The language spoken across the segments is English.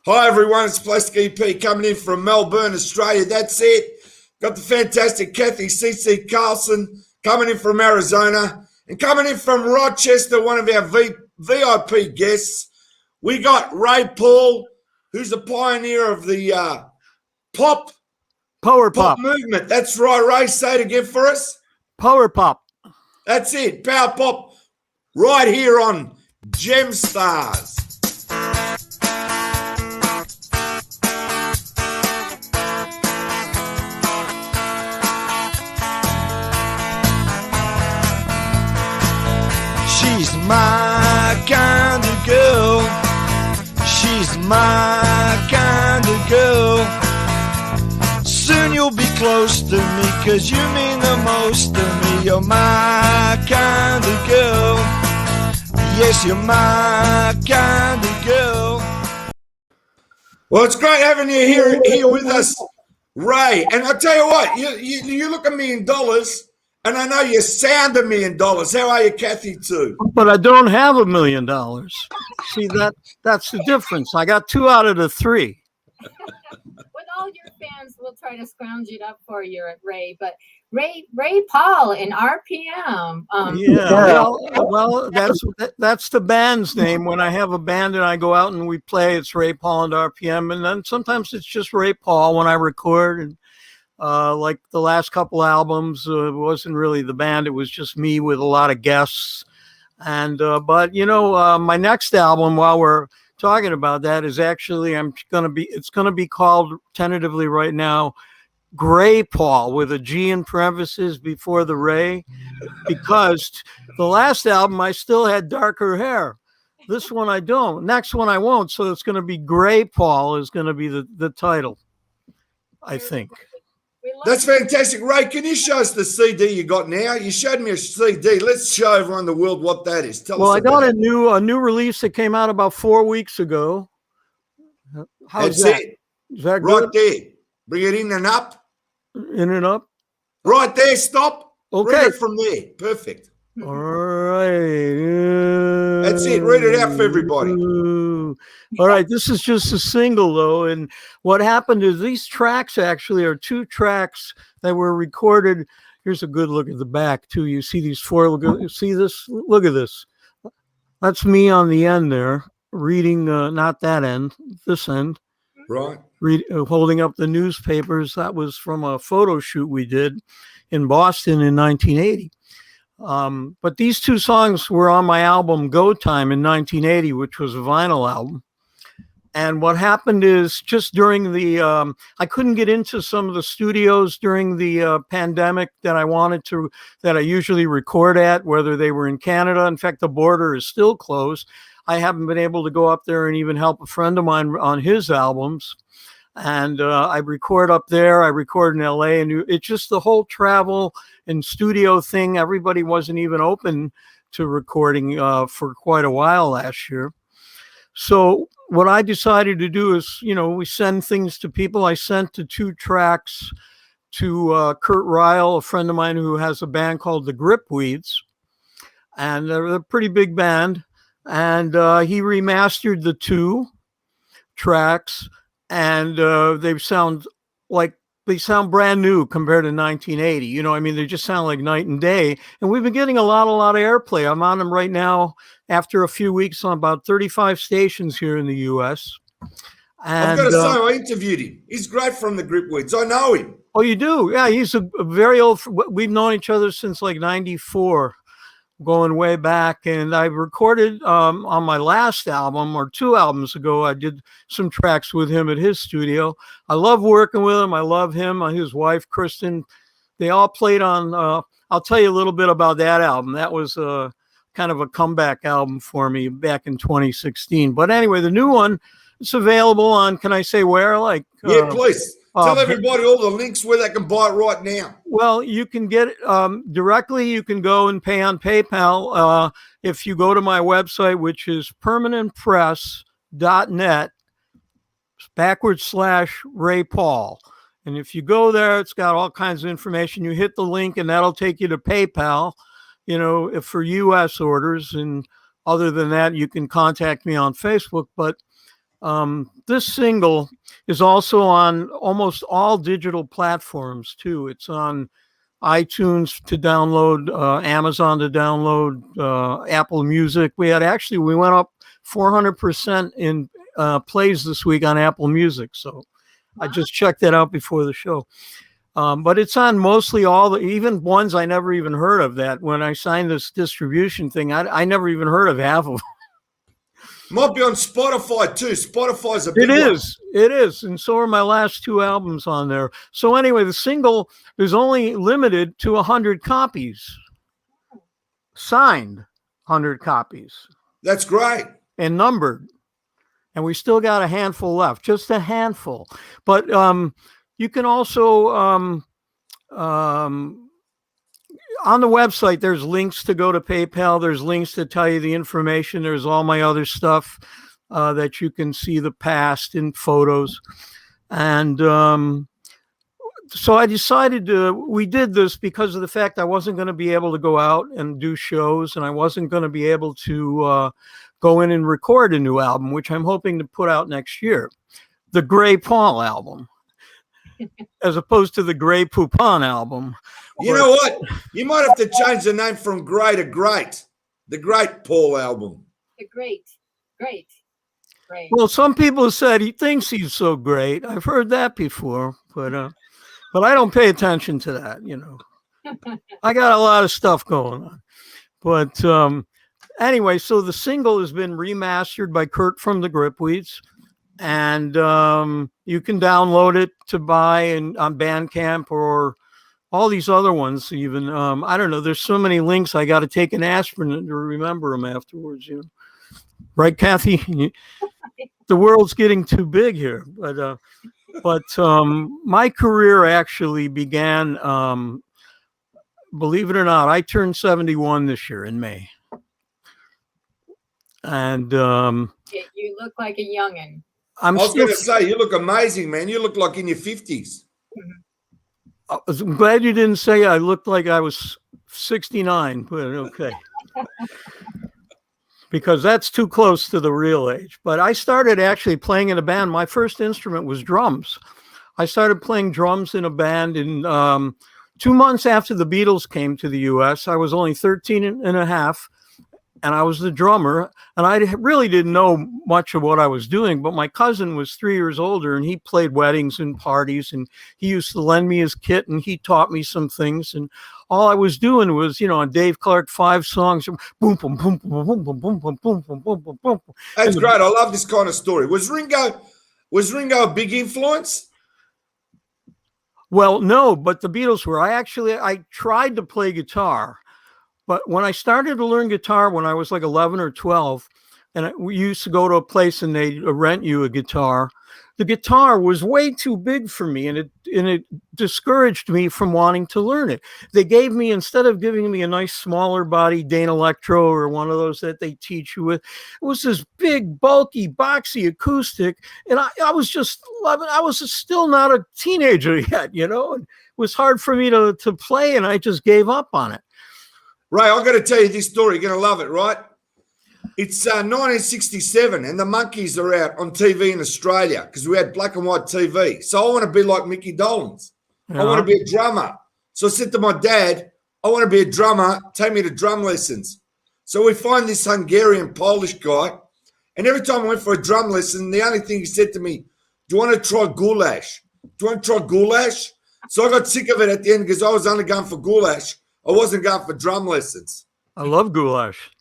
Hi everyone, it's Plastic EP coming in from Melbourne, Australia. That's it. Got the fantastic Kathy CC Carlson coming in from Arizona, and coming in from Rochester, one of our VIP guests. We got Ray Paul, who's a pioneer of the Power pop movement. That's right, Ray. Say it again for us. Power pop. That's it. Power pop right here on Gemstars. She's my kind of girl. She's my kind of girl. Soon you'll be close to me, 'cause you mean the most to me. You're my kind of girl. Yes, you're my kind of girl. Well, it's great having you here with us, Ray. And I'll tell you what, you look $1 million, and I know you sound $1 million. How are you, Kathy, too? But I don't have $1 million. See, that's the difference. I got 2 out of the 3. With all your fans, we'll try to scrounge it up for you, Ray. But Ray Paul in RPM. Well, that's the band's name. When I have a band and I go out and we play, it's Ray Paul and RPM, and then sometimes it's just Ray Paul when I record. And like the last couple albums, it wasn't really the band; it was just me with a lot of guests. And but my next album, while we're talking about that, is actually it's gonna be called tentatively right now Gray Paul, with a G in parentheses before the Ray, because the last album I still had darker hair. This one I don't. Next one I won't. So it's going to be Gray Paul is going to be the title, I think. That's fantastic. Ray, can you show us the CD you got now? You showed me a CD. Let's show everyone in the world what that is. Tell us. I got a new release that came out about 4 weeks ago. How's that? It. Is that right good? There. Bring it in and up. In and up. Right there. Stop. Okay. Read it from there. Perfect. All right. That's it. Read it out for everybody. All right. This is just a single, though. And what happened is these tracks actually are 2 tracks that were recorded. Here's a good look at the back, too. You see these 4. See this? Look at this. That's me on the end there, reading, not that end, this end. Right. Holding up the newspapers. That was from a photo shoot we did in Boston in 1980. But these 2 songs were on my album Go Time in 1980, which was a vinyl album. And what happened is, just during the, I couldn't get into some of the studios during the pandemic that I usually record at, whether they were in Canada. In fact, the border is still closed. I haven't been able to go up there and even help a friend of mine on his albums. And I record up there. I record in LA, and it's just the whole travel and studio thing. Everybody wasn't even open to recording for quite a while last year. So what I decided to do is, we send things to people. I sent the 2 tracks to Kurt Ryle, a friend of mine who has a band called the Gripweeds, and they're a pretty big band. And he remastered the 2 tracks, and they sound brand new compared to 1980. They just sound like night and day. And we've been getting a lot of airplay. I'm on them right now after a few weeks on about 35 stations here in the U.S. And, I've got to say, I interviewed him. He's great from the Gripweeds. I know him. Oh, you do? Yeah, he's a very old. We've known each other since like 94. Going way back, and I recorded on my last album, or 2 albums ago, I did some tracks with him at his studio. I love working with him. I love him, his wife, Kristen. They all played on, I'll tell you a little bit about that album. That was kind of a comeback album for me back in 2016. But anyway, the new one, it's available on, can I say where? Yeah, please. Tell everybody all the links where they can buy it right now. Well, you can get it directly. You can go and pay on PayPal. If you go to my website, which is permanentpress.net/Ray Paul. And if you go there, it's got all kinds of information. You hit the link and that'll take you to PayPal, for US orders. And other than that, you can contact me on Facebook. But This single is also on almost all digital platforms too. It's on iTunes to download, Amazon to download, Apple Music. We went up 400% in plays this week on Apple Music. So I just checked that out before the show. But it's on mostly even ones I never even heard of. That when I signed this distribution thing, I never even heard of half of them. Might be on Spotify too. Spotify's a big one. It is. And so are my last two albums on there. So anyway, the single is only limited to 100 copies. Signed 100 copies. That's great. And numbered. And we still got a handful left. Just a handful. But you can also on the website, there's links to go to PayPal. There's links to tell you the information. There's all my other stuff that you can see the past in photos. And so I decided we did this because of the fact I wasn't going to be able to go out and do shows, and I wasn't going to be able to go in and record a new album, which I'm hoping to put out next year. The Grey Paul album, as opposed to the Grey Poupon album. You know what? You might have to change the name from Grey to Great. The Great Paul album. The Great. Well, some people have said he thinks he's so great. I've heard that before, but I don't pay attention to that. You know, I got a lot of stuff going on. But anyway, so the single has been remastered by Kurt from the Gripweeds. And you can download it to buy on Bandcamp or all these other ones. Even I don't know. There's so many links. I got to take an aspirin to remember them afterwards. You know, right, Kathy? The world's getting too big here. But my career actually began. Believe it or not, I turned 71 this year in May. And you look like a youngin'. I was going to say, you look amazing, man. You look like in your 50s. I'm glad you didn't say I looked like I was 69, but okay. Because that's too close to the real age. But I started actually playing in a band. My first instrument was drums. I started playing drums in a band in 2 months after the Beatles came to the U.S. I was only 13 and a half. And I was the drummer, and I really didn't know much of what I was doing, but my cousin was 3 years older, and he played weddings and parties, and he used to lend me his kit, and he taught me some things, and all I was doing was, you know, on Dave Clark 5 songs, boom, boom, boom, boom, boom, boom, boom, boom, boom, boom, boom, boom, boom. That's great. I love this kind of story. Was Ringo a big influence? Well, no, but the Beatles were. I tried to play guitar. But when I started to learn guitar when I was like 11 or 12, and we used to go to a place and they'd rent you a guitar, the guitar was way too big for me, and it discouraged me from wanting to learn it. They gave me, instead of giving me a nice smaller body Dane Electro or one of those that they teach you with, it was this big, bulky, boxy acoustic. And I was just 11. I was still not a teenager yet, you know. It was hard for me to play, and I just gave up on it. Ray, I've got to tell you this story. You're going to love it, right? It's 1967, and the Monkees are out on TV in Australia because we had black and white TV. So I want to be like Mickey Dolenz. I want to be a drummer. So I said to my dad, I want to be a drummer. Take me to drum lessons. So we find this Hungarian Polish guy, and every time I went for a drum lesson, the only thing he said to me, do you want to try goulash? Do you want to try goulash? So I got sick of it at the end because I was only going for goulash. I wasn't going for drum lessons. I love goulash.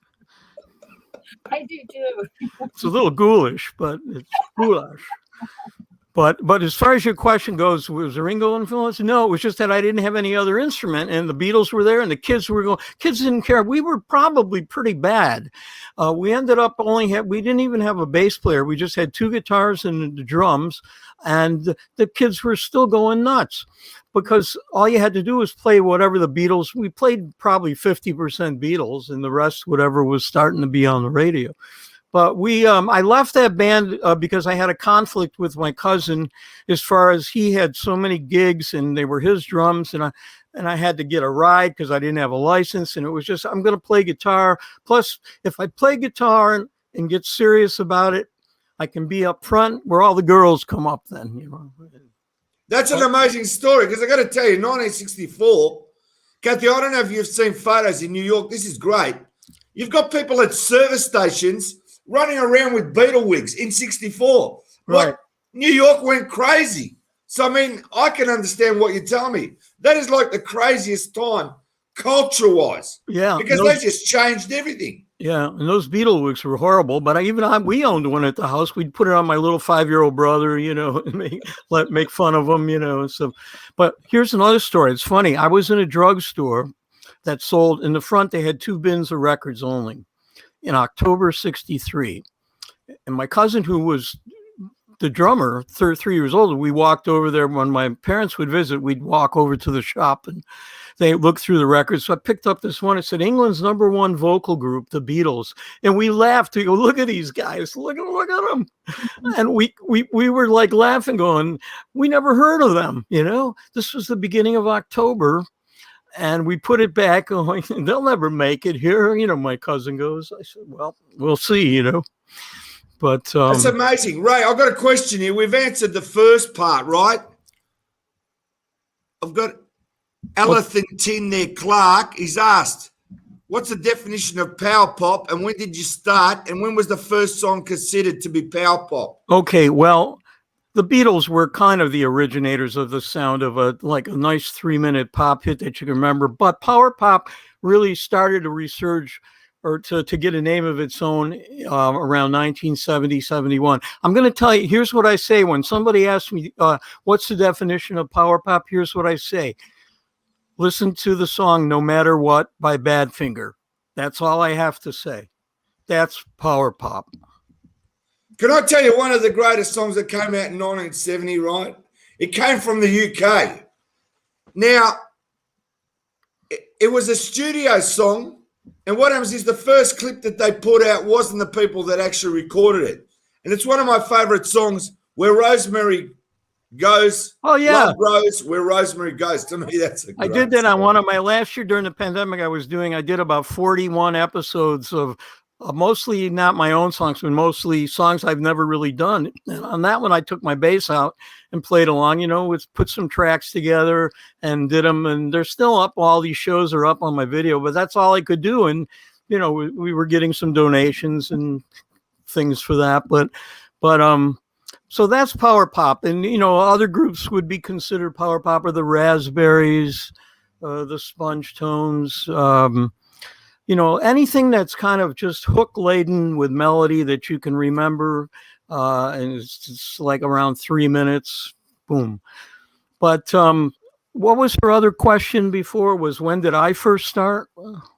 I do too. It's a little ghoulish, but it's goulash. But as far as your question goes, was Ringo influence? No, it was just that I didn't have any other instrument, and the Beatles were there, and the kids were going. Kids didn't care. We were probably pretty bad. We ended up we didn't even have a bass player. We just had 2 guitars and the drums, and the kids were still going nuts because all you had to do was play whatever the Beatles. We played probably 50% Beatles, and the rest whatever was starting to be on the radio. But I left that band because I had a conflict with my cousin as far as he had so many gigs and they were his drums, and I had to get a ride because I didn't have a license, and it was just, I'm going to play guitar. Plus, if I play guitar and get serious about it, I can be up front where all the girls come up then, you know. That's an amazing story because I got to tell you, 1964, Kathy, I don't know if you've seen photos in New York. This is great. You've got people at service stations running around with Beatle wigs in 64. Right. Like, New York went crazy. So, I mean, I can understand what you're telling me. That is like the craziest time culture-wise. Yeah. Because they just changed everything. Yeah, and those Beatle wigs were horrible. But we owned one at the house. We'd put it on my little 5-year-old brother, you know, and make fun of him, you know. So, but here's another story. It's funny. I was in a drugstore that sold in the front. They had 2 bins of records only in October '63, and my cousin, who was the drummer, 3 years old, we walked over there when my parents would visit. We'd walk over to the shop and they looked through the records. So I picked up this one. It said England's #1 vocal group, the Beatles. And we laughed. We go, look at these guys. Look at them. And we were like laughing, going, we never heard of them. You know, this was the beginning of October. And we put it back. Going, they'll never make it here. You know, my cousin goes, I said, well, we'll see, you know. But that's amazing. Ray, I've got a question here. We've answered the first part, right? I've got Elephantine there, Clark. He's asked, what's the definition of power pop and when did you start and when was the first song considered to be power pop? Okay, well, the Beatles were kind of the originators of the sound of a nice 3-minute pop hit that you can remember. But power pop really started to resurge or to get a name of its own around 1970, 71. I'm going to tell you, here's what I say. When somebody asks me, what's the definition of power pop? Here's what I say. Listen to the song No Matter What by Badfinger. That's all I have to say. That's power pop. Can I tell you one of the greatest songs that came out in 1970, right? It came from the UK. Now, it was a studio song. And what happens is the first clip that they put out wasn't the people that actually recorded it. And it's one of my favorite songs, Where Rosemary Goes. Oh, yeah. Love Grows, Where Rosemary Goes. To me, that's a great I did that song. on one of my last year during the pandemic. I did about 41 episodes of mostly not my own songs, but mostly songs I've never really done. And on that one, I took my bass out and played along, you know, put some tracks together and did them. And they're still up. All these shows are up on my video, but that's all I could do. And, you know, we were getting some donations and things for that. But so that's power pop. And, you know, other groups would be considered power pop, or the Raspberries, the Sponge Tones, you know, anything that's kind of just hook laden with melody that you can remember. And it's like around 3 minutes, boom. But what was her other question before? Was when did I first start?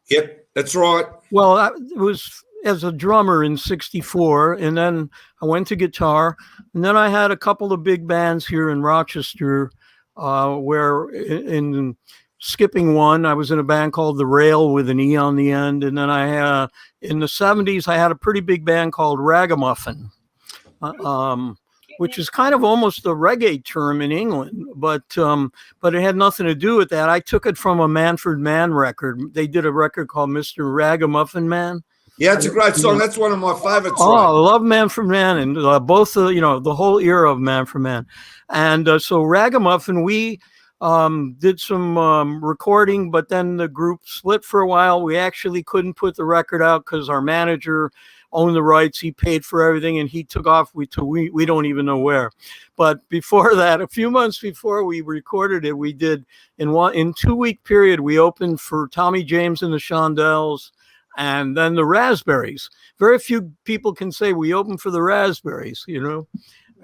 Yep, that's right. Well, it was as a drummer in '64, and then I went to guitar, and then I had a couple of big bands here in Rochester, where in skipping one, I was in a band called The Rail with an E on the end, and then I had in the '70s I had a pretty big band called Ragamuffin, which is kind of almost a reggae term in England, but it had nothing to do with that. I took it from a Manfred Mann record. They did a record called Mr. Ragamuffin Man. Yeah, it's a great song. That's one of my favorites. Oh, I love Manfred Mann and both, you know, the whole era of Manfred Mann. And so Ragamuffin, we did some recording, but then the group split for a while. We actually couldn't put the record out because our manager owned the rights. He paid for everything and he took off. We don't even know where. But before that, a few months before we recorded it, we did in 2-week period, we opened for Tommy James and the Shondells and then the Raspberries. Very few people can say we opened for the Raspberries, you know,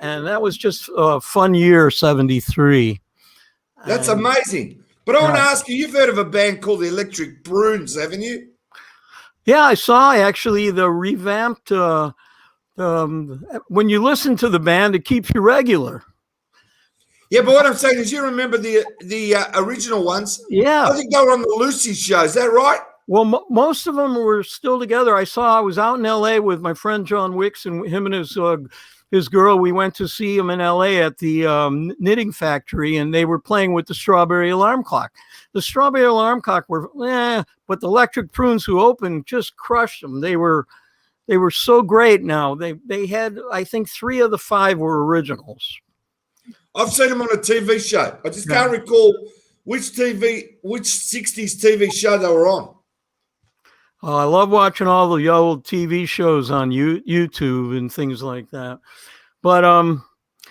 and that was just a fun year, '73. That's amazing. But I want to ask you, you've heard of a band called the Electric Prunes, haven't you? Yeah, I saw actually the revamped, when you listen to the band, it keeps you regular. Yeah, but what I'm saying is you remember the original ones? Yeah. I think they were on the Lucy show. Is that right? Well, most of them were still together. I was out in L.A. with my friend John Wicks and him and his girl. We went to see him in L.A. at the knitting factory, and they were playing with the Strawberry Alarm Clock. The Strawberry Alarm Clock were, but the Electric Prunes, who opened, just crushed them. They were they were so great. Now they had, I think 3 of the 5 were originals. I've seen them on a TV show. I just can't recall which 60s TV show they were on. I love watching all the old TV shows on YouTube and things like that. But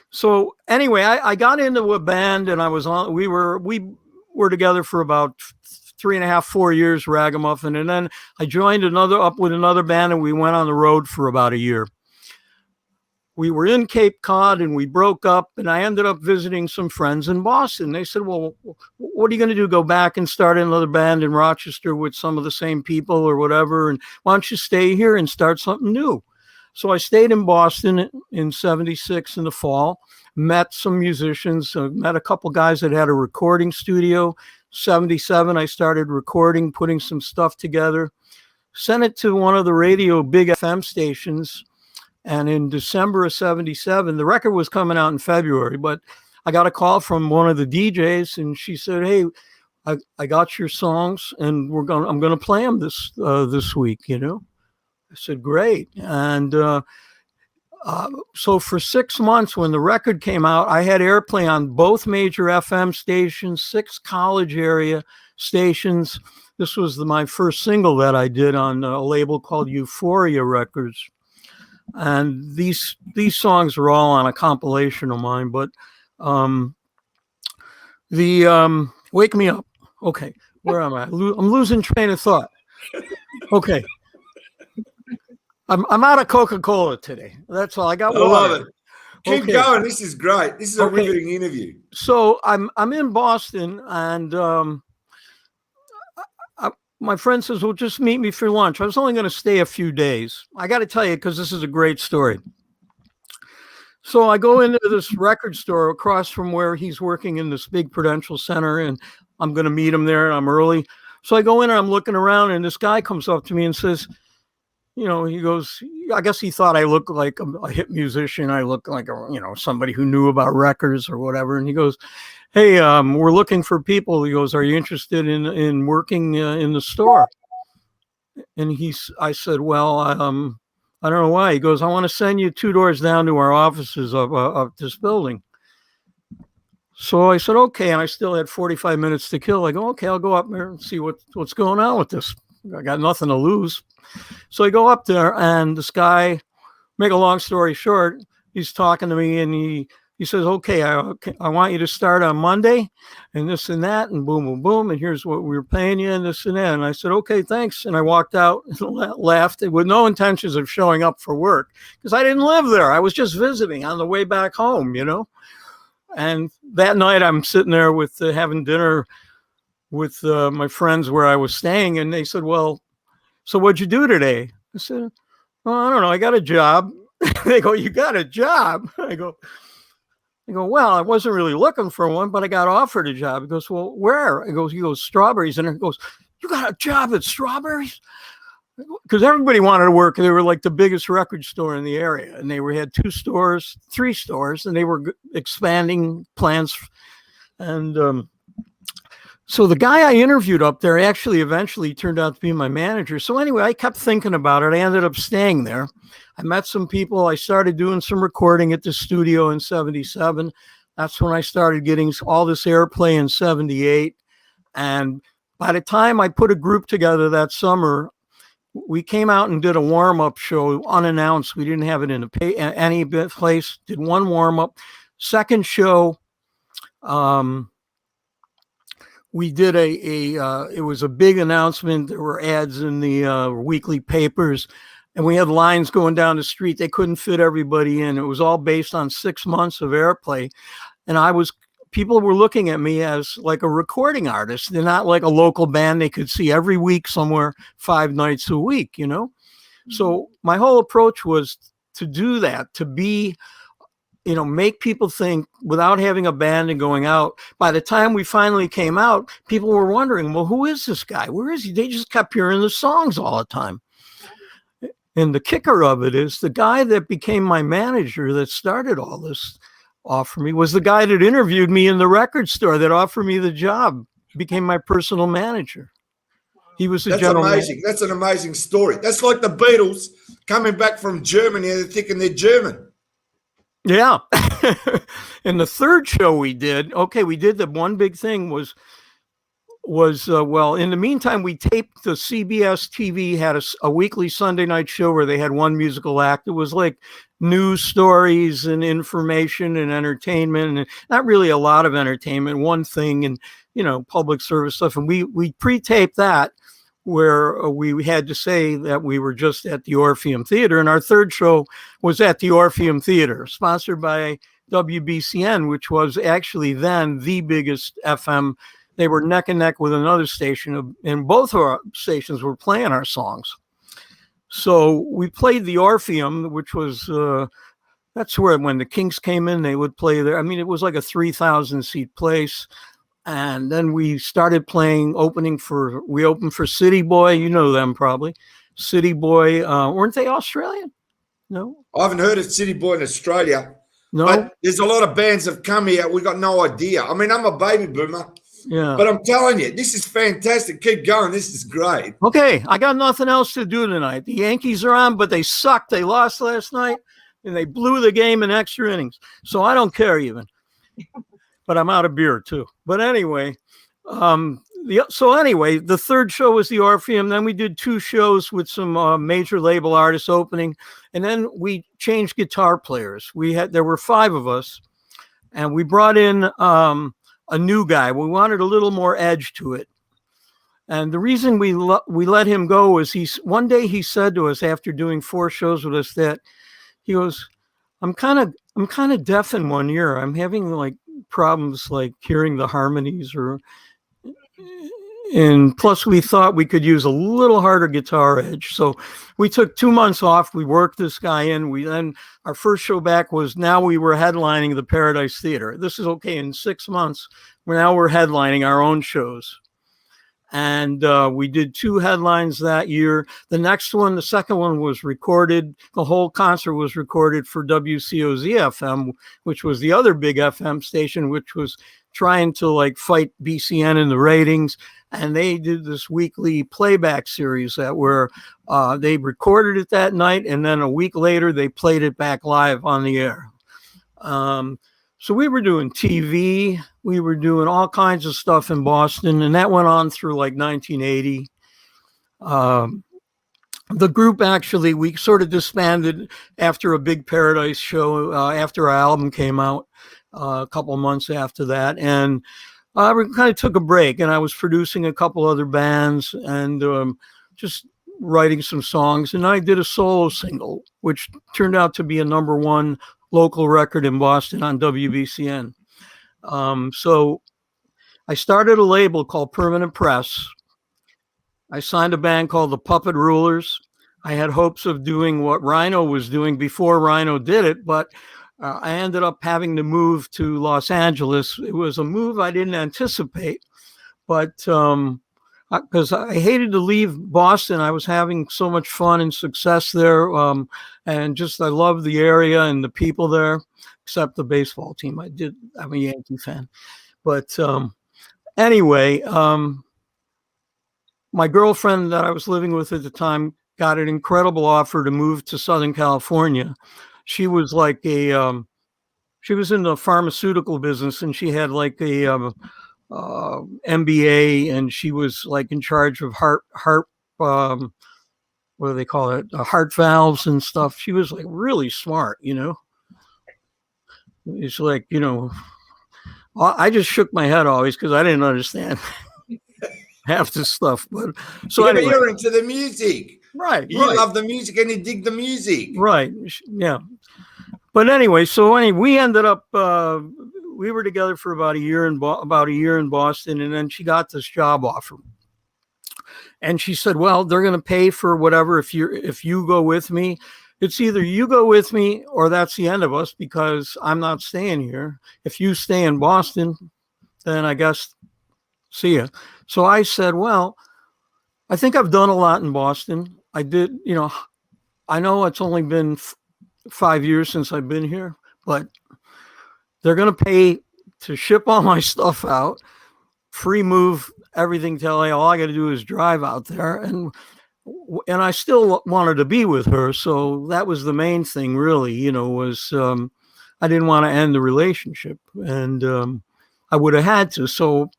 so anyway, I got into a band, and we were together for about 3.5, 4 years, Ragamuffin, and then I joined up with another band, and we went on the road for about a year. We were in Cape Cod, and we broke up, and I ended up visiting some friends in Boston. They said, well, what are you going to do? Go back and start another band in Rochester with some of the same people or whatever? And why don't you stay here and start something new? So I stayed in Boston in 76 in the fall, met some musicians, met a couple guys that had a recording studio. 77, I started recording, putting some stuff together, sent it to one of the radio big FM stations. And in December of 77, the record was coming out in February, but I got a call from one of the DJs, and she said, hey, I got your songs, and I'm going to play them this week, you know? I said, great. And so for 6 months, when the record came out, I had airplay on both major FM stations, 6 college area stations. This was my first single that I did on a label called Euphoria Records. And these songs are all on a compilation of mine, but Wake Me Up. Okay, where am I? I'm losing train of thought. Okay. I'm out of Coca-Cola today. That's all. I got water. I love it. Keep going. This is great. This is a riveting interview. So I'm in Boston, and my friend says, well, just meet me for lunch. I was only going to stay a few days. I got to tell you, because this is a great story. So I go into this record store across from where he's working in this big Prudential Center, and I'm going to meet him there. I'm early. So I go in and I'm looking around, and this guy comes up to me and says, you know, he goes, I guess he thought I looked like a hip musician. I look like somebody who knew about records or whatever. And he goes, hey, we're looking for people. He goes, are you interested in working in the store? And I said, well, I don't know why. He goes, I want to send you 2 doors down to our offices of this building. So I said, okay. And I still had 45 minutes to kill. I go, okay, I'll go up there and see what's going on with this. I got nothing to lose. So I go up there, and this guy, make a long story short, he's talking to me, and he says, okay, I want you to start on Monday, and this and that, and boom, boom, boom, and here's what we were paying you, and this and that. And I said, okay, thanks. And I walked out and laughed with no intentions of showing up for work, because I didn't live there. I was just visiting on the way back home, you know. And that night I'm sitting there with having dinner with my friends where I was staying, and they said, well, so what'd you do today? I said, well, I don't know. I got a job. They go, you got a job? I go, well, I wasn't really looking for one, but I got offered a job. He goes, well, where? He goes, Strawberries. And he goes, you got a job at Strawberries? Because everybody wanted to work. They were like the biggest record store in the area. And they had 3 stores, and they were expanding plans. And so the guy I interviewed up there actually eventually turned out to be my manager. So anyway, I kept thinking about it. I ended up staying there. I met some people. I started doing some recording at the studio in 77. That's when I started getting all this airplay in 78. And by the time I put a group together that summer, we came out and did a warm-up show unannounced. We didn't have it in any place. Did one warm-up. Second show, we did it was a big announcement. There were ads in the weekly papers, and we had lines going down the street. They couldn't fit everybody in. It was all based on 6 months of airplay. And people were looking at me as like a recording artist. They're not like a local band they could see every week somewhere 5 nights a week, you know? Mm-hmm. So my whole approach was to do that, to be, make people think without having a band and going out. By the time we finally came out, people were wondering, well, who is this guy? Where is he? They just kept hearing the songs all the time. And the kicker of it is the guy that became my manager that started all this offer me was the guy that interviewed me in the record store that offered me the job, became my personal manager. He was the That's general amazing. That's an amazing story. That's like the Beatles coming back from Germany and they're thinking they're German. Yeah. And the third show we did, the one big thing was well, in the meantime, we taped the CBS TV had a weekly Sunday night show where they had one musical act. It was like news stories and information and entertainment, and not really a lot of entertainment, one thing, and, public service stuff. And we pre-taped that, where we had to say that we were just at the Orpheum Theater. And our third show was at the Orpheum Theater, sponsored by WBCN, which was actually then the biggest FM. They were neck and neck with another station, and both of our stations were playing our songs. So we played the Orpheum, which was, that's where when the Kinks came in, they would play there. I mean, it was like a 3,000 seat place. And then we started playing, we opened for City Boy. You know them probably. City Boy, weren't they Australian? No? I haven't heard of City Boy in Australia. No? But there's a lot of bands that have come here. We got no idea. I mean, I'm a baby boomer. Yeah. But I'm telling you, this is fantastic. Keep going. This is great. Okay, I got nothing else to do tonight. The Yankees are on, but they sucked. They lost last night, and they blew the game in extra innings. So I don't care even. But I'm out of beer too. But anyway, the third show was the Orpheum. Then we did 2 shows with some major label artists opening, and then we changed guitar players. There were 5 of us, and we brought in a new guy. We wanted a little more edge to it. And the reason we let him go is one day he said to us after doing 4 shows with us that he goes, I'm kind of deaf in one ear. I'm having like problems like hearing the harmonies and plus we thought we could use a little harder guitar edge. So we took 2 months off. We worked this guy in. Our first show back was, now we were headlining the Paradise Theater. This is okay. In 6 months, we're headlining our own shows. And we did 2 headlines that year. The second one was recorded. The whole concert was recorded for WCOZ-FM, which was the other big FM station, which was trying to like fight BCN in the ratings. And they did this weekly playback series where they recorded it that night, and then a week later they played it back live on the air. So we were doing TV, we were doing all kinds of stuff in Boston, and that went on through like 1980. The group actually, we sort of disbanded after a big Paradise show, after our album came out a couple of months after that. And we kind of took a break, and I was producing a couple other bands and just writing some songs. And I did a solo single, which turned out to be a #1 local record in Boston on WBCN. So I started a label called Permanent Press. I signed a band called the Puppet Rulers. I had hopes of doing what Rhino was doing before Rhino did it, but I ended up having to move to Los Angeles. It was a move I didn't anticipate, but because I hated to leave Boston. I was having so much fun and success there, and just I love the area and the people there, except the baseball team. I'm a Yankee fan. But anyway, my girlfriend that I was living with at the time got an incredible offer to move to Southern California. She was like she was in the pharmaceutical business, and she had like a MBA, and she was like in charge of heart what do they call it, heart valves and stuff. She was like really smart, It's like, I just shook my head always because I didn't understand half the stuff. But so anyway, you're into the music, right? You love the music and you dig the music, right? Yeah. But anyway, we ended up. We were together for about a year in Boston, and then she got this job offer. And she said, "Well, they're going to pay for whatever if you go with me. It's either you go with me or that's the end of us, because I'm not staying here. If you stay in Boston, then I guess see ya." So I said, "Well, I think I've done a lot in Boston. I did, I know it's only been 5 years since I've been here, but they're going to pay to ship all my stuff out, free move everything to LA. All I got to do is drive out there, and I still wanted to be with her. So that was the main thing, really. Was I didn't want to end the relationship, and I would have had to. So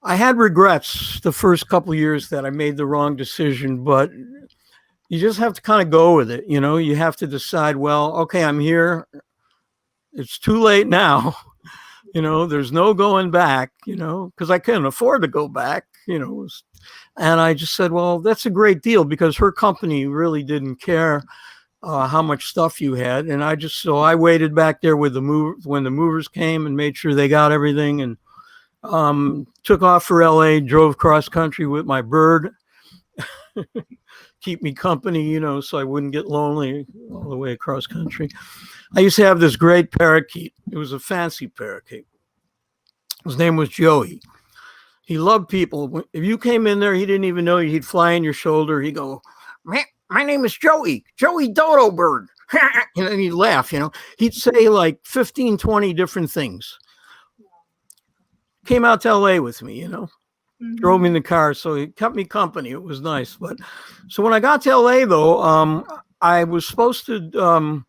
I had regrets the first couple of years that I made the wrong decision, but you just have to kind of go with it. You have to decide, well, okay, I'm here. It's too late now. There's no going back, because I couldn't afford to go back, and I just said, well, that's a great deal, because her company really didn't care how much stuff you had. And so I waited back there with when the movers came and made sure they got everything, and took off for LA, drove cross country with my bird, keep me company, so I wouldn't get lonely all the way across country. I used to have this great parakeet. It was a fancy parakeet. His name was Joey. He loved people. If you came in there, he didn't even know you. He'd fly on your shoulder. He'd go, my name is Joey Dodo Bird. And then he'd laugh, He'd say like 15, 20 different things. Came out to LA with me, drove me in the car. So he kept me company. It was nice. But so when I got to LA, though, I was supposed to,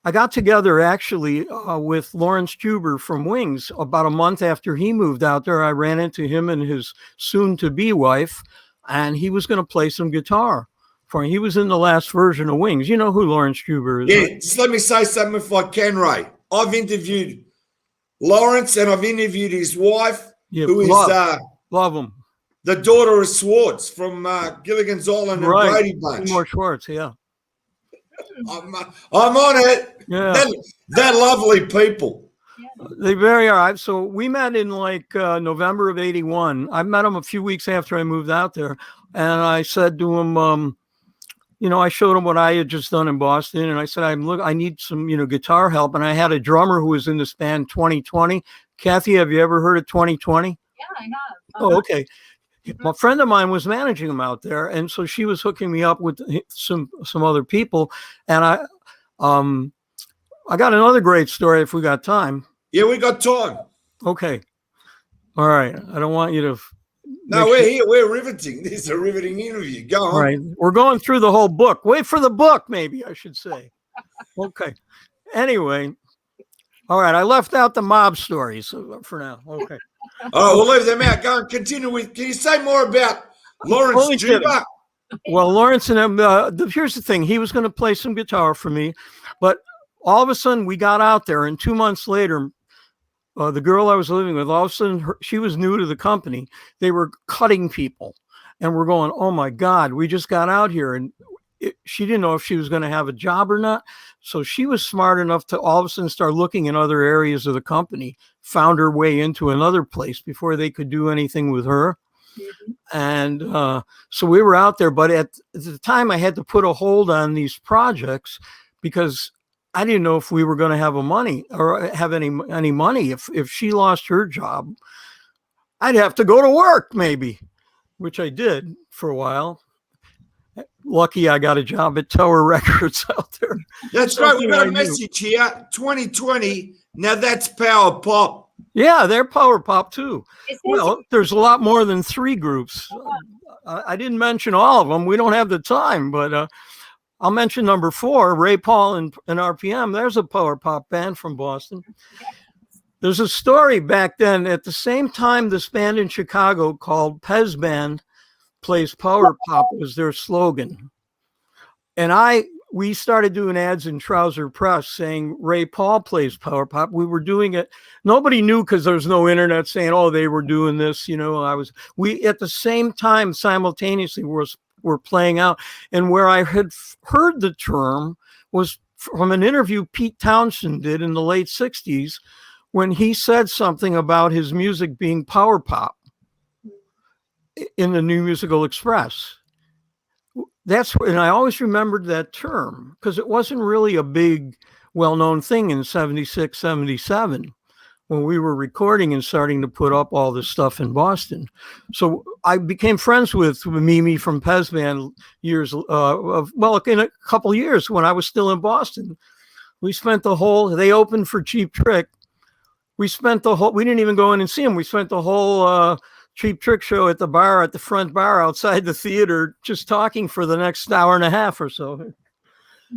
I got together actually with Lawrence Juber from Wings about a month after he moved out there. I ran into him and his soon-to-be wife, and he was going to play some guitar for me. He was in the last version of Wings. You know who Lawrence Juber is? Yeah, right? just let me say something if I can, Ray. I've interviewed Lawrence, and I've interviewed his wife, who is love him. The daughter of Swartz from Gilligan's Island and Brady Bunch. More Schwartz, yeah. I'm on it. Yeah. They're lovely people. They very are. So we met in like November of '81. I met him a few weeks after I moved out there, and I said to him, I showed him what I had just done in Boston, and I said, I need some, guitar help. And I had a drummer who was in this band 2020. Kathy, have you ever heard of 2020? Yeah, I have. Oh, okay. A friend of mine was managing them out there, and so she was hooking me up with some other people. And I got another great story if we got time. Yeah, we got time. Okay. All right. I don't want you to. No, we're here. We're riveting. This is a riveting interview. Go on. All right. We're going through the whole book. Wait for the book, maybe I should say. Okay. Anyway. All right. I left out the mob stories for now. Okay. Oh, we'll leave them out. Go and continue with. Can you say more about Lawrence Juber? Well, Lawrence and him. Here's the thing. He was going to play some guitar for me, but all of a sudden we got out there, and 2 months later, the girl I was living with, all of a sudden she was new to the company. They were cutting people, and we're going, oh my God, we just got out here, and she didn't know if she was going to have a job or not. So she was smart enough to all of a sudden start looking in other areas of the company, found her way into another place before they could do anything with her. Mm-hmm. And so we were out there, but at the time I had to put a hold on these projects because I didn't know if we were going to have any money. If she lost her job, I'd have to go to work maybe, which I did for a while. Lucky I got a job at Tower Records out there. That's right. We got a message here. 2020. Now that's power pop. Yeah, they're power pop too. Well, there's a lot more than 3 groups. I didn't mention all of them. We don't have the time, but I'll mention number 4, Ray Paul and RPM. There's a power pop band from Boston. There's a story back then. At the same time, this band in Chicago called Pez Band plays power pop was their slogan. And we started doing ads in Trouser Press saying Ray Paul plays power pop. We were doing it. Nobody knew because there was no internet saying, oh, they were doing this. We at the same time simultaneously were playing out. And where I had heard the term was from an interview Pete Townshend did in the late 60s when he said something about his music being power pop in the New Musical Express. And I always remembered that term because it wasn't really a big, well-known thing in 76, 77 when we were recording and starting to put up all this stuff in Boston. So I became friends with Mimi from Pez Band in a couple years when I was still in Boston. We spent they opened for Cheap Trick. We didn't even go in and see them. We spent the whole Cheap Trick show at the bar, at the front bar outside the theater, just talking for the next hour and a half or so.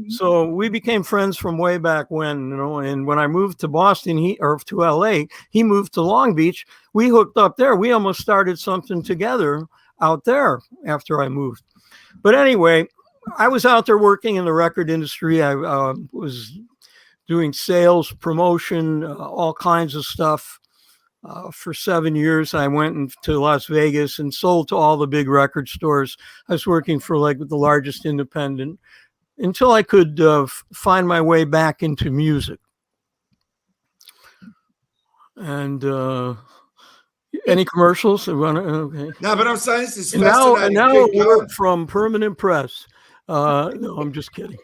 So we became friends from way back when, you know, and when I moved to Boston, or to LA, he moved to Long Beach. We hooked up there. We almost started something together out there after I moved. But anyway, I was out there working in the record industry. I was doing sales, promotion, all kinds of stuff. For 7 years, I went to Las Vegas and sold to all the big record stores. I was working for like the largest independent until I could find my way back into music. And any commercials? Okay. No, but I'm saying this is And fascinating. now Keep a going. word from Permanent Press. No, I'm just kidding.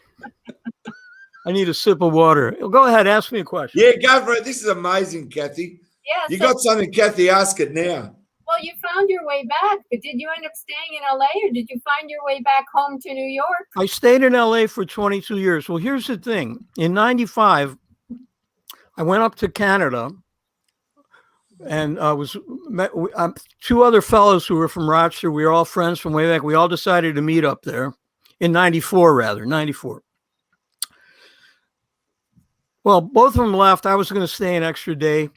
I need a sip of water. Go ahead, ask me a question. Yeah, go for it. This is amazing, Kathy. Yeah. You So, got something, Kathy? Ask it now. well, you found your way back, but did you end up staying in LA or did you find your way back home to New York? I stayed in LA for 22 years. Well, here's the thing. In 95, I went up to Canada and met two other fellows who were from Rochester. We were all friends from way back. We all decided to meet up there in 94. Well, both of them left. I was going to stay an extra day,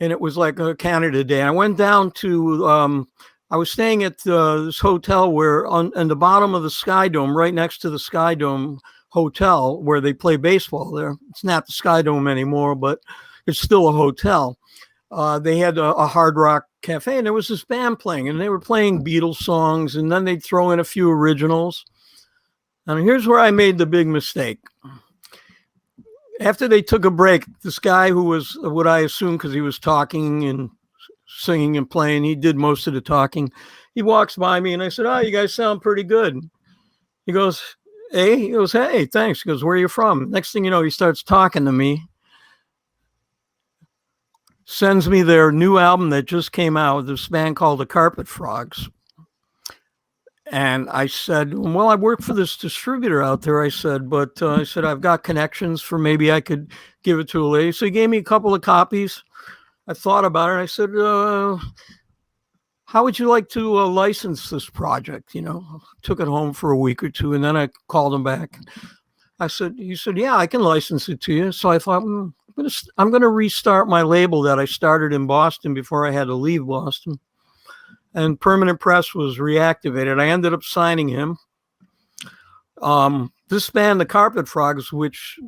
and it was like a Canada Day. I went down to, I was staying at this hotel where on the bottom of the Sky Dome, right next to the Sky Dome Hotel, where they play baseball there. It's not the Sky Dome anymore, but it's still a hotel. They had a hard rock cafe, and there was this band playing, and they were playing Beatles songs, and then they'd throw in a few originals. And here's where I made the big mistake. After they took a break, this guy who was what I assume because he was talking and singing and playing, he did most of the talking. He walks by me and I said, "Oh, you guys sound pretty good." He goes, "Hey," he goes, "Hey, thanks." He goes, "Where are you from?" Next thing you know, he starts talking to me. Sends me their new album that just came out, this band called the Carpet Frogs. And I said, "Well, I work for this distributor out there." I said, "But I said, I've got connections for maybe I could give it to a lady." So he gave me a couple of copies. I thought about it. I said, "How would you like to license this project?" You know, took it home for a week or two, and then I called him back. He said, "Yeah, I can license it to you." So I thought, I'm going to restart my label that I started in Boston before I had to leave Boston. And Permanent Press was reactivated. I ended up signing him. This band, the Carpet Frogs, which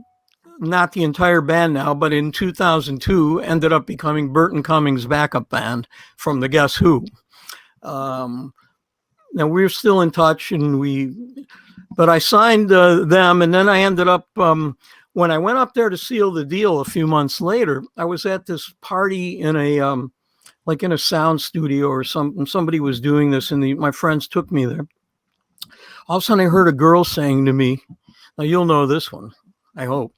not the entire band now, but in 2002 ended up becoming Burton Cummings' backup band from the Guess Who. Now we're still in touch, but I signed them, and then I ended up when I went up there to seal the deal a few months later. I was at this party in a like in a sound studio or something. Somebody was doing this, and my friends took me there. All of a sudden, I heard a girl saying to me, now you'll know this one, I hope,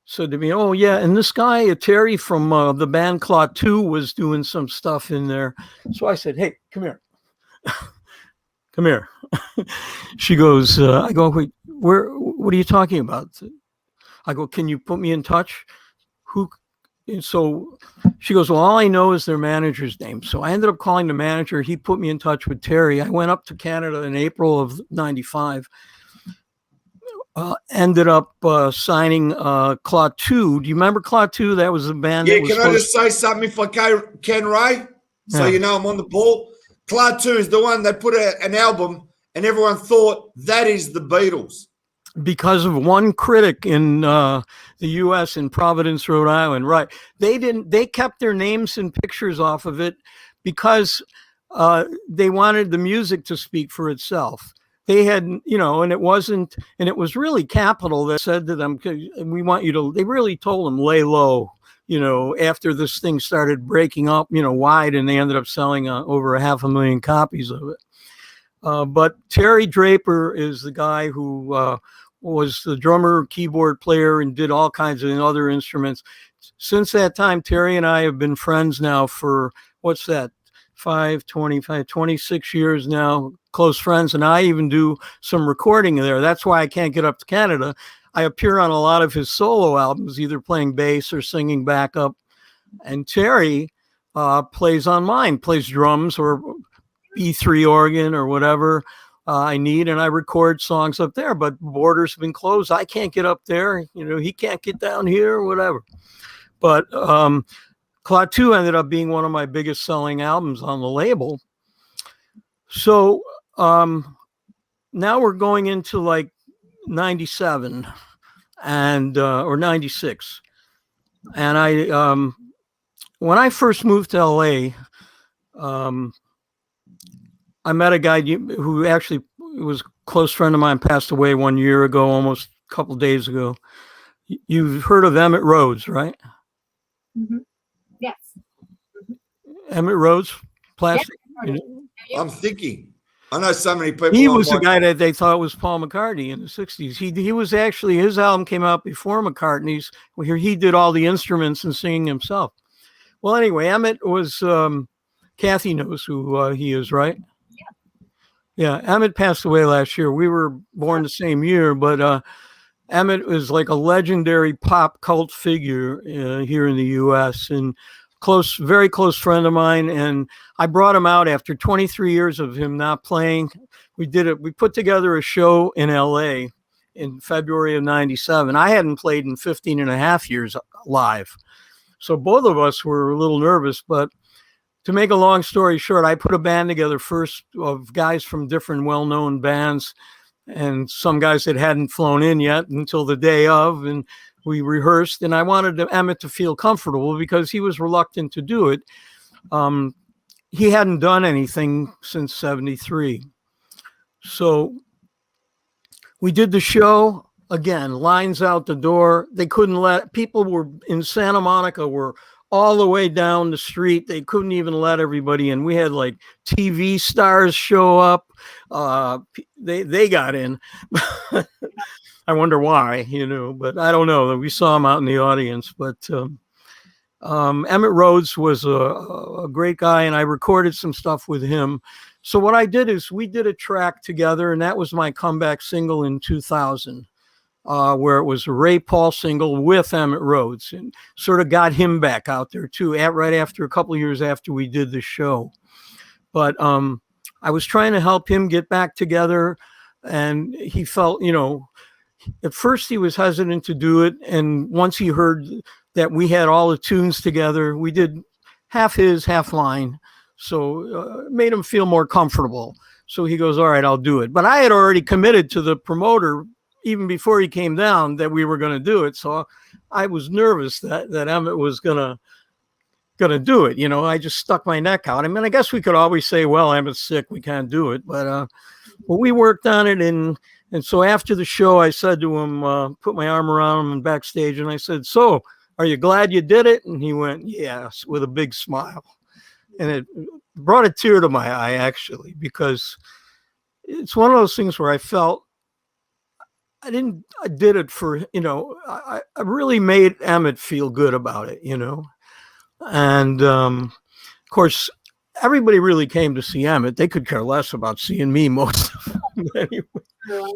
said to me, "Oh, yeah, and this guy, Terry from the band Claw 2 was doing some stuff in there." So I said, "Hey, come here." Come here. She goes, I go, "Wait, what are you talking about?" I go, "Can you put me in touch?" And so she goes, "Well, all I know is their manager's name." So I ended up calling the manager. He put me in touch with Terry. I went up to Canada in April of 95. Ended up signing Claw 2. Do you remember Claw 2? That was the band. Yeah, can I just say something if I can, Ray? So Yeah. you know I'm on the ball. Claw 2 is the one that put out an album and everyone thought that is the Beatles. Because of one critic in the U.S. in Providence, Rhode Island, right? They kept their names and pictures off of it because they wanted the music to speak for itself. They had, and it was really Capitol that said to them, "We want you to," they really told them, "Lay low," after this thing started breaking up, wide, and they ended up selling over 500,000 copies of it. But Terry Draper is the guy who was the drummer, keyboard player, and did all kinds of other instruments. Since that time, Terry and I have been friends now for, 26 years now, close friends. And I even do some recording there. That's why I can't get up to Canada. I appear on a lot of his solo albums, either playing bass or singing backup. And Terry plays on mine, plays drums or E3 organ or whatever I need, and I record songs up there. But borders have been closed. I can't get up there. He can't get down here or whatever. But Klaatu ended up being one of my biggest selling albums on the label. So now we're going into like 97 and or 96. And I when I first moved to LA, I met a guy who actually was a close friend of mine, passed away 1 year ago, almost a couple of days ago. You've heard of Emmett Rhodes, right? Mm-hmm. Yes. Emmett Rhodes, plastic. I'm thinking. I know so many people. He was the guy that they thought was Paul McCartney in the 60s. He was actually, his album came out before McCartney's, where he did all the instruments and singing himself. Well, anyway, Emmett was, Kathy knows who he is, right? Yeah, Emmett passed away last year. We were born the same year, but Emmett was like a legendary pop cult figure here in the U.S. and very close friend of mine. And I brought him out after 23 years of him not playing. We put together a show in L.A. in February of 97. I hadn't played in 15 and a half years live. So both of us were a little nervous, but to make a long story short, I put a band together first of guys from different well-known bands and some guys that hadn't flown in yet until the day of, and we rehearsed, and I wanted Emmett to feel comfortable because he was reluctant to do it. He hadn't done anything since 73. So we did the show, again, lines out the door. They couldn't people were in Santa Monica, were all the way down the street. They couldn't even let everybody in. We had like TV stars show up. They got in. I wonder why, but I don't know. We saw him out in the audience. But Emmett Rhodes was a great guy, and I recorded some stuff with him. So what I did is we did a track together, and that was my comeback single in 2000. Where it was a Ray Paul single with Emmett Rhodes, and sort of got him back out there too, right after a couple of years after we did the show. But I was trying to help him get back together, and he felt, at first he was hesitant to do it. And once he heard that we had all the tunes together, we did half his, half mine. So it made him feel more comfortable. So he goes, all right, I'll do it. But I had already committed to the promoter even before he came down that we were going to do it. So I was nervous that Emmett was going to do it. I just stuck my neck out. I mean, I guess we could always say, well, Emmett's sick, we can't do it. But we worked on it. And so after the show, I said to him, put my arm around him and backstage. And I said, so are you glad you did it? And he went, yes, with a big smile. And it brought a tear to my eye, actually, because it's one of those things where I felt, I did it for, I really made Emmett feel good about it, and of course, everybody really came to see Emmett. They could care less about seeing me most of them anyway.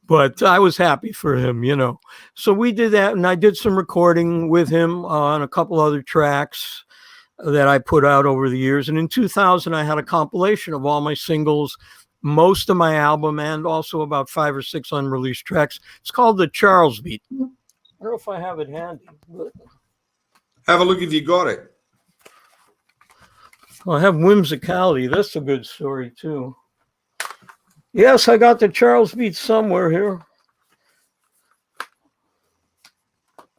But I was happy for him, So we did that, and I did some recording with him on a couple other tracks that I put out over the years. And in 2000, I had a compilation of all my singles, most of my album, and also about 5 or 6 unreleased tracks. It's called the Charles Beat. I don't know if I have it handy. But have a look if you got it. I have Whimsicality. That's a good story, too. Yes, I got the Charles Beat somewhere here.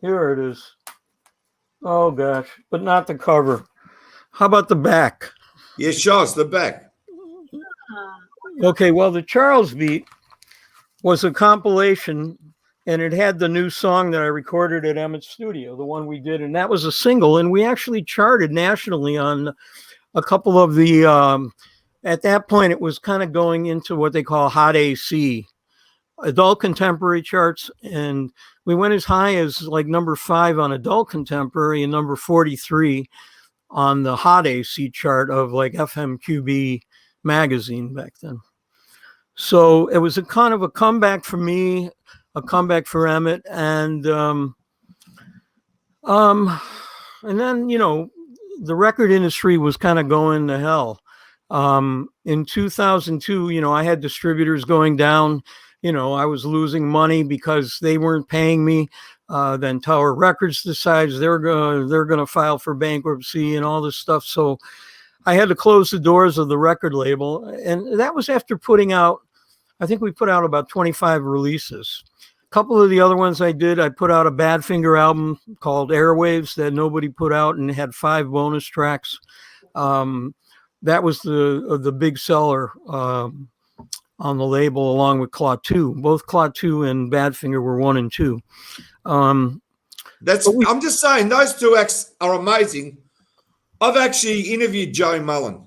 Here it is. Oh, gosh. But not the cover. How about the back? Yeah, show us the back. Okay, well, the Charles Beat was a compilation, and it had the new song that I recorded at Emmett's studio, the one we did, and that was a single, and we actually charted nationally on a couple of the, at that point, it was kind of going into what they call Hot AC, adult contemporary charts, and we went as high as like number 5 on adult contemporary and number 43 on the Hot AC chart of like FMQB magazine back then. So it was a kind of a comeback for me, a comeback for Emmett, and then the record industry was kind of going to hell. In 2002, you know, I had distributors going down. You know, I was losing money because they weren't paying me. Then Tower Records decides they're gonna file for bankruptcy and all this stuff. So I had to close the doors of the record label, and that was after putting out. I think we put out about 25 releases. A couple of the other ones I put out a Badfinger album called Airwaves that nobody put out, and it had 5 bonus tracks. That was the big seller on the label, along with Claw 2. Both Claw 2 and Badfinger were 1 and 2. I'm just saying, those 2 acts are amazing. I've actually interviewed Joey Mullen.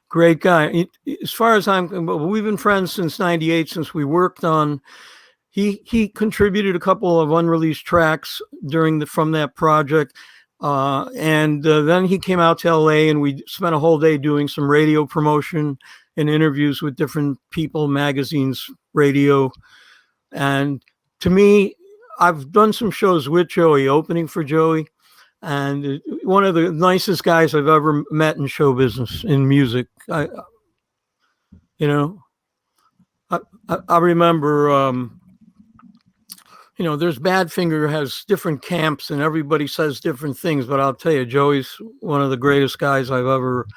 Great guy. As far as we've been friends since '98, since we worked on. He contributed a couple of unreleased tracks from that project. And then he came out to LA, and we spent a whole day doing some radio promotion and interviews with different people, magazines, radio. And to me, I've done some shows with Joey, opening for Joey, and one of the nicest guys I've ever met in show business, in music. I remember, you know, there's Badfinger has different camps and everybody says different things, but I'll tell you, Joey's one of the greatest guys I've ever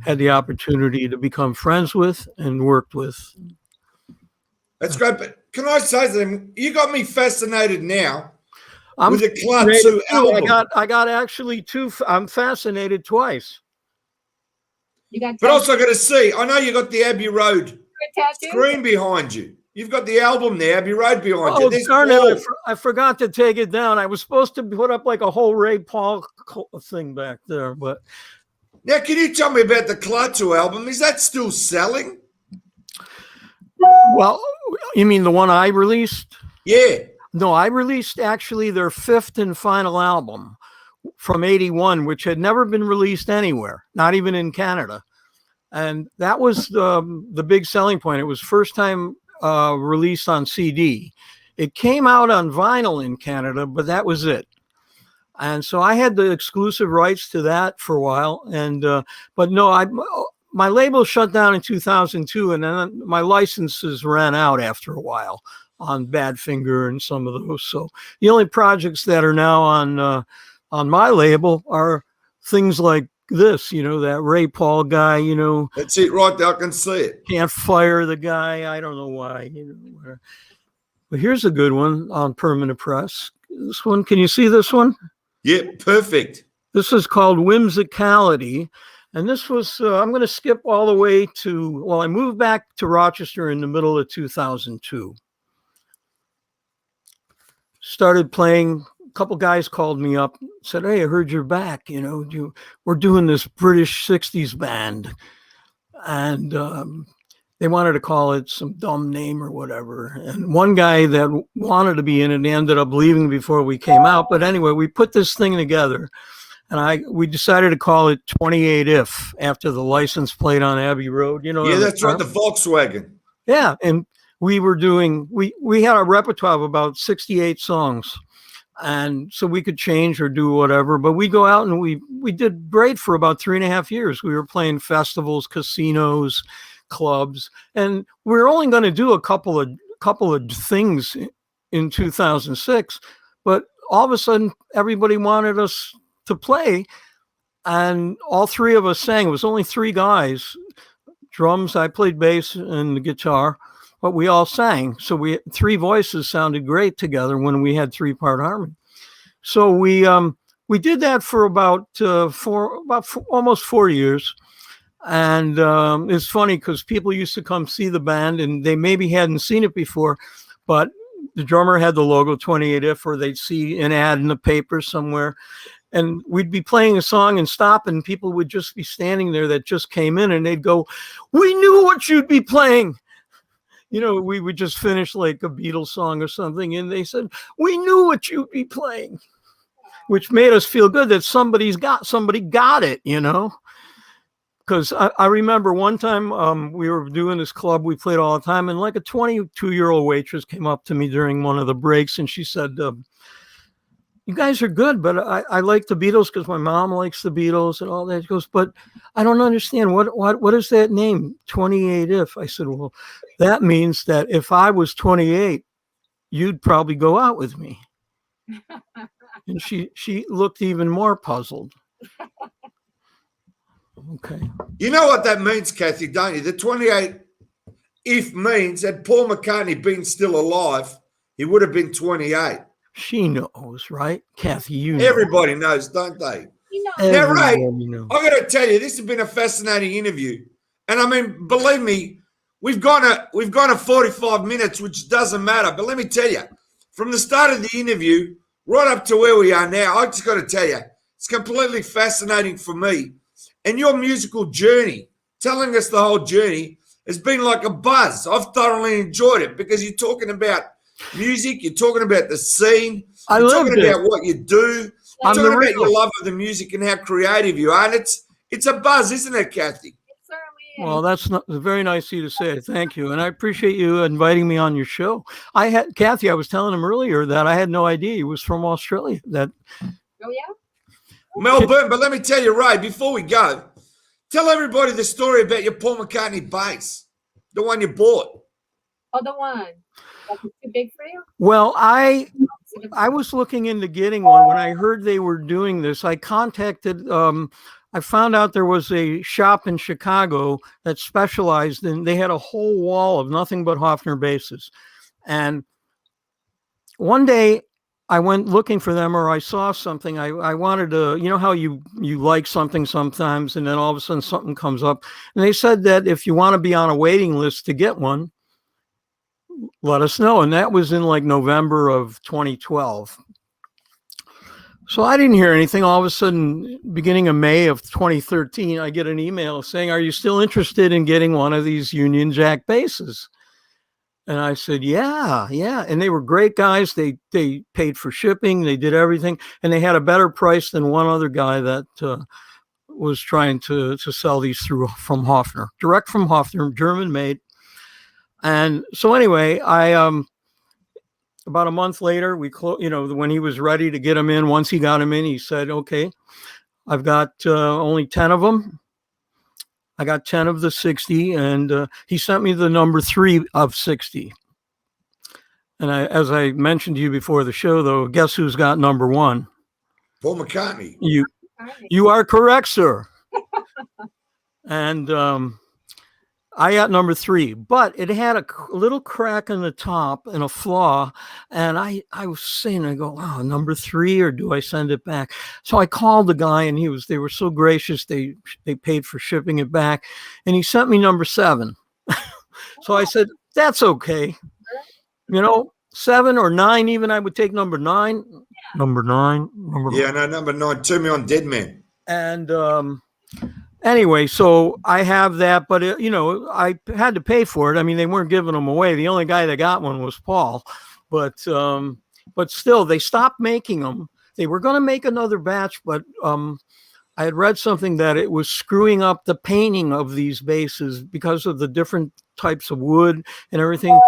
had the opportunity to become friends with and worked with. That's great. But can I say something? You got me fascinated now with the Claw 2 album. I got actually 2. I'm fascinated twice. But also got to see, I know you got the Abbey Road screen behind you. You've got the album there, Abbey Road behind you. Darn it, I forgot to take it down. I was supposed to put up like a whole Ray Paul thing back there. But now, can you tell me about the Claw 2 album? Is that still selling? Well, you mean the one I released? Yeah. No, I released actually their 5th and final album from '81, which had never been released anywhere, not even in Canada. And that was the big selling point. It was first time released on CD. It came out on vinyl in Canada, but that was it. And so I had the exclusive rights to that for a while. And but no, my label shut down in 2002, and then my licenses ran out after a while on Badfinger and some of those. So the only projects that are now on my label are things like this, you know, that Ray Paul guy, you know. That's it right there. I can see it. Can't fire the guy. I don't know why. You know, but here's a good one on Permanent Press. This one, can you see this one? Yeah, perfect. This is called Whimsicality. And this was, I'm going to skip all the way to, well, I moved back to Rochester in the middle of 2002. Started playing. Couple guys called me up, said, "Hey, I heard you're back. You know, we're doing this British '60s band," and they wanted to call it some dumb name or whatever. And one guy that wanted to be in it ended up leaving before we came out. But anyway, we put this thing together, and we decided to call it 28 If after the license plate on Abbey Road. You know, yeah, that's right, the Volkswagen. Yeah, and we were doing we had a repertoire of about 68 songs. And so we could change or do whatever, but we go out and we did great for about 3.5 years. We were playing festivals, casinos, clubs, and we were only going to do a couple of things in 2006. But all of a sudden, everybody wanted us to play, and all 3 of us sang. It was only 3 guys, drums. I played bass and the guitar. But we all sang. So 3 voices sounded great together when we had 3-part harmony. So we did that for about almost 4 years. And it's funny because people used to come see the band and they maybe hadn't seen it before, but the drummer had the logo 28 If, or they'd see an ad in the paper somewhere. And we'd be playing a song and stop, and people would just be standing there that just came in, and they'd go, "We knew what you'd be playing." You know, we would just finish like a Beatles song or something, and they said, "We knew what you'd be playing," which made us feel good that somebody got it, you know. Because I remember one time we were doing this club we played all the time, and like a 22-year-old waitress came up to me during one of the breaks, and she said, you guys are good, but I like the Beatles because my mom likes the Beatles and all that. She goes, but I don't understand. What is that name? 28 if. I said, well, that means that if I was 28, you'd probably go out with me. And she looked even more puzzled. Okay. You know what that means, Kathy, don't you? The 28 if means that Paul McCartney been still alive, he would have been 28. She knows, right? Kathy, you know. Everybody knows, don't they? You know, Now, Ray, knows. I got to tell you, this has been a fascinating interview. And I mean, believe me, we've gone a 45 minutes, which doesn't matter. But let me tell you, from the start of the interview right up to where we are now, I just got to tell you, it's completely fascinating for me. And your musical journey, telling us the whole journey, has been like a buzz. I've thoroughly enjoyed it because you're talking about music, you're talking about the scene, you're talking about what you do, you're talking about your love of the music and how creative you are. And it's a buzz, isn't it, Kathy? it certainly is. Well, that's very nice of you to say. Thank you. And I appreciate you inviting me on your show. Kathy, I was telling him earlier that I had no idea he was from Australia. Oh, yeah? Melbourne, but let me tell you, Ray, before we go, tell everybody the story about your Paul McCartney bass, the one you bought. Oh, the one. That's too big for you? Well, I was looking into getting one when I heard they were doing this. I contacted, I found out there was a shop in Chicago that specialized in, they had a whole wall of nothing but Hofner basses. And one day I went looking for them, or I saw something. I wanted to, you know how you like something sometimes and then all of a sudden something comes up. And they said that if you want to be on a waiting list to get one, let us know. And that was in like November of 2012. So I didn't hear anything. All of a sudden, beginning of May of 2013, I get an email saying, are you still interested in getting one of these Union Jack basses? And I said, yeah. And they were great guys. They paid for shipping. They did everything. And they had a better price than one other guy that was trying to sell these from Hofner, direct from Hofner, German made. And so anyway, I about a month later, when he was ready to get him in, once he got him in, he said, okay, I've got only 10 of them. I got 10 of the 60, and he sent me the number 3 of 60. And as I mentioned to you before the show, though, guess who's got number 1? Paul McCartney. You are correct, sir. And I got number 3, but it had a little crack in the top and a flaw. And I was saying, I go, oh, number 3, or do I send it back? So I called the guy, and they were so gracious. They paid for shipping it back, and he sent me number 7. So I said, that's okay. 7 or 9, even I would take number 9. Yeah. Number 9. Number 9. Turn me on, Dead Man. And anyway, so I have that, but I had to pay for it. I mean, they weren't giving them away. The only guy that got one was Paul, but still, they stopped making them. They were going to make another batch, but I had read something that it was screwing up the painting of these basses because of the different types of wood and everything.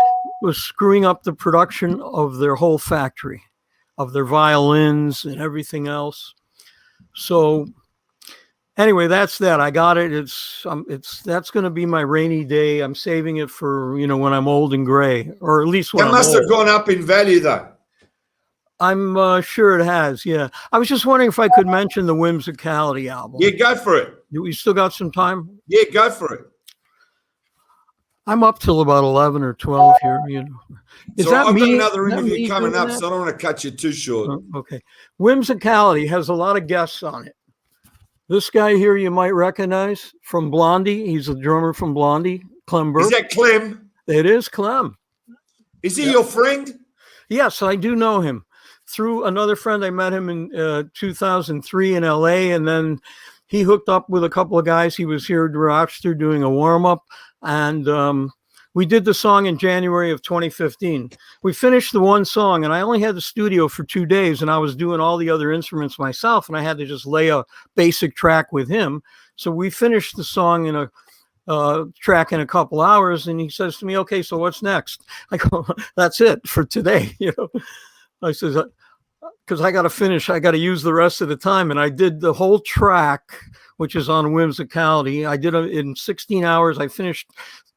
Was screwing up the production of their whole factory, of their violins and everything else. So anyway, that's that. I got it. That's going to be my rainy day. I'm saving it for, when I'm old and gray, or at least when it must have gone up in value, though. I'm sure it has. Yeah. I was just wondering if I could mention the Whimsicality album. Yeah, go for it. You still got some time? Yeah, go for it. I'm up till about 11 or 12 here. I've got another interview coming up, so I don't want to cut you too short. Okay. Whimsicality has a lot of guests on it. This guy here you might recognize from Blondie. He's a drummer from Blondie, Clem Burke. Is that Clem? It is Clem. Is he your friend? Yes, I do know him. Through another friend, I met him in 2003 in LA, and then he hooked up with a couple of guys. He was here at Rochester doing a warm-up, and we did the song in January of 2015. We finished the one song, and I only had the studio for 2 days, and I was doing all the other instruments myself, and I had to just lay a basic track with him. So we finished the song in a track in a couple hours, and he says to me, okay, so what's next? I go, that's it for today. I says, because I got to finish. I got to use the rest of the time. And I did the whole track, which is on Whimsicality. I did it in 16 hours. I finished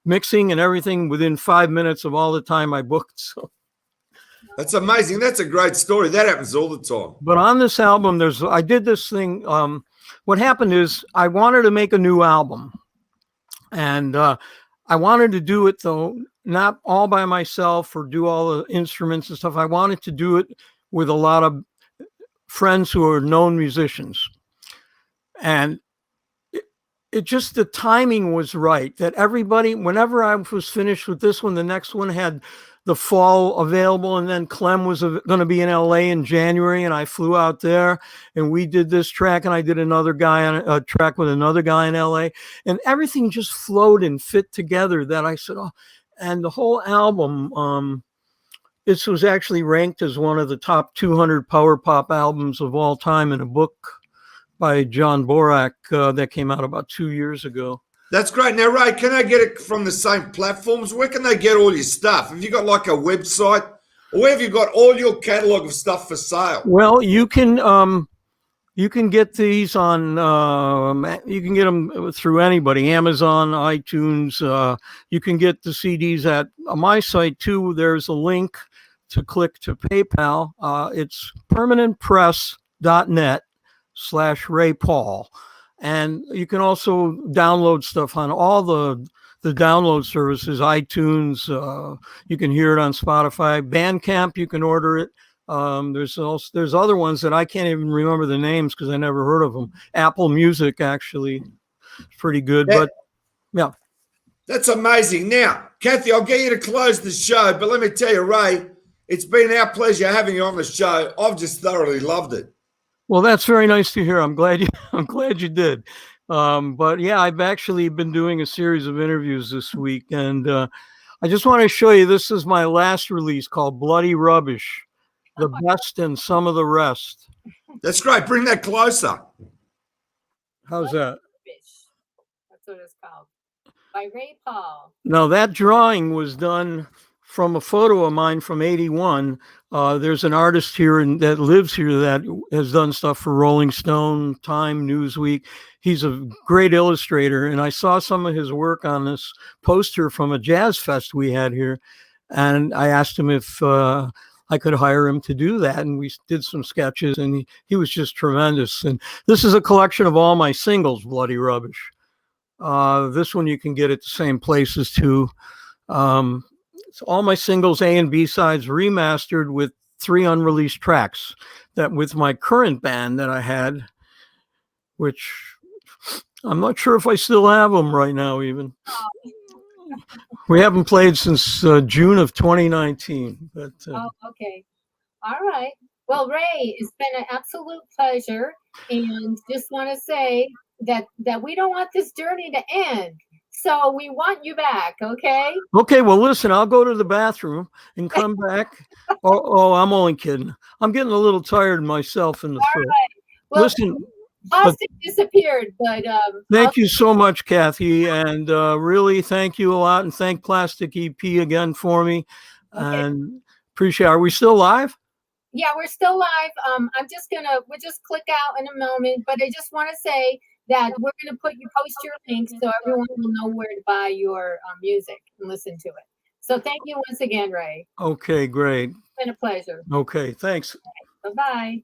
mixing and everything within 5 minutes of all the time I booked. So, That's amazing. That's a great story. That happens all the time. but on this album, I did this thing. What happened is I wanted to make a new album, and I wanted to do it though not all by myself or do all the instruments and stuff. I wanted to do it with a lot of friends who are known musicians, and it just, the timing was right, that everybody, whenever I was finished with this one, the next one had the fall available, and then Clem was going to be in LA in January, and I flew out there and we did this track, and I did another guy on a track with another guy in LA, and everything just flowed and fit together that I said, oh, and the whole album, this was actually ranked as one of the top 200 power pop albums of all time in a book by John Borak that came out about 2 years ago. That's great. Now, Ray, can I get it from the same platforms? Where can they get all your stuff? Have you got like a website, or where have you got all your catalog of stuff for sale? Well, you can get these on you can get them through anybody, Amazon, iTunes. You can get the CDs at my site too. There's a link to click to PayPal. It's permanentpress.net/Ray Paul. And you can also download stuff on all the download services, iTunes. You can hear it on Spotify. Bandcamp, you can order it. There's other ones that I can't even remember the names because I never heard of them. Apple Music, actually, is pretty good. But yeah. That's amazing. Now, Kathy, I'll get you to close the show, but let me tell you, Ray, it's been our pleasure having you on the show. I've just thoroughly loved it. Well, that's very nice to hear. I'm glad you did. But yeah, I've actually been doing a series of interviews this week, and I just want to show you. This is my last release called Bloody Rubbish, the best and some of the rest. That's great. Bring that closer. How's that? That's what it's called. By Ray Paul. Now that drawing was done from a photo of mine from '81. There's an artist here that lives here that has done stuff for Rolling Stone, Time, Newsweek. He's a great illustrator, and I saw some of his work on this poster from a jazz fest we had here, and I asked him if I could hire him to do that, and we did some sketches, and he was just tremendous. And this is a collection of all my singles, Bloody Rubbish. This one you can get at the same places too. It's all my singles, A and B sides, remastered with 3 unreleased tracks that with my current band that I had, which I'm not sure if I still have them right now even. We haven't played since June of 2019. But, oh, okay. All right. Well, Ray, it's been an absolute pleasure. And just want to say that we don't want this journey to end. So we want you back, okay? Okay, well, listen, I'll go to the bathroom and come back. Oh, I'm only kidding. I'm getting a little tired myself in the throat. Right. Well, listen. Plastic disappeared, but thank you so much, Kathy, and really thank you a lot, and thank Plastic EP again for me, and appreciate it. Are we still live? Yeah, we're still live. We'll just click out in a moment, but I just want to say that we're going to post your links so everyone will know where to buy your music and listen to it. So thank you once again, Ray. Okay, great. It's been a pleasure. Okay, thanks. Bye-bye.